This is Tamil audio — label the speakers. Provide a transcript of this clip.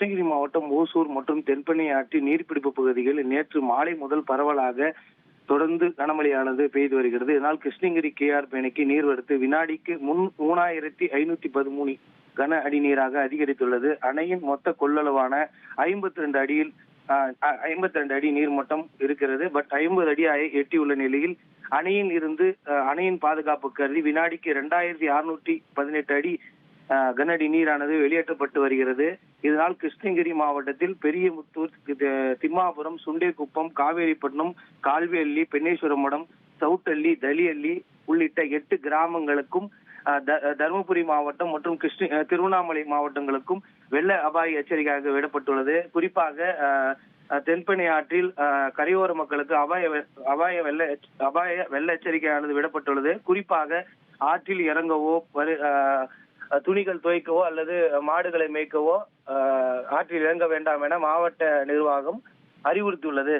Speaker 1: கிருஷ்ணகிரி மாவட்டம் ஓசூர் மற்றும் தென்பெண்ணை ஆற்றின் நீர்பிடிப்பு பகுதிகளில் நேற்று மாலை முதல் பரவலாக தொடர்ந்து கனமழையானது பெய்து வருகிறது. இதனால் கிருஷ்ணகிரி கேஆர் பேணைக்கு நீர்வரத்து வினாடிக்கு 3513 கன அடி நீராக அதிகரித்துள்ளது. அணையின் மொத்த கொள்ளளவான 52 அடியில் 52 அடி நீர்மட்டம் இருக்கிறது. பட் 50 அடி எட்டியுள்ள நிலையில் அணையின் பாதுகாப்பு கருதி வினாடிக்கு 2618 அடி கனஅடி நீரானது வெளியேற்றப்பட்டு வருகிறது. இதனால் கிருஷ்ணகிரி மாவட்டத்தில் பெரியமுத்தூர், திம்மாபுரம், சுண்டேக்குப்பம், காவேரிப்பட்டினம், கால்வேஅள்ளி, பெண்ணேஸ்வரம் மடம், சவுட்டள்ளி, தலியள்ளி உள்ளிட்ட 8 கிராமங்களுக்கும் தருமபுரி மாவட்டம் மற்றும் திருவண்ணாமலை மாவட்டங்களுக்கும் வெள்ள அபாய எச்சரிக்கையாக விடப்பட்டுள்ளது. குறிப்பாக தென்பெண்ணை ஆற்றில் கரையோர மக்களுக்கு அபாய வெள்ள எச்சரிக்கையானது விடப்பட்டுள்ளது. குறிப்பாக ஆற்றில் இறங்கவோ துணிகள் துவைக்கவோ அல்லது மாடுகளை மேய்க்கவோ ஆற்றில் இறங்க வேண்டாம் என மாவட்ட நிர்வாகம் அறிவுறுத்தியுள்ளது.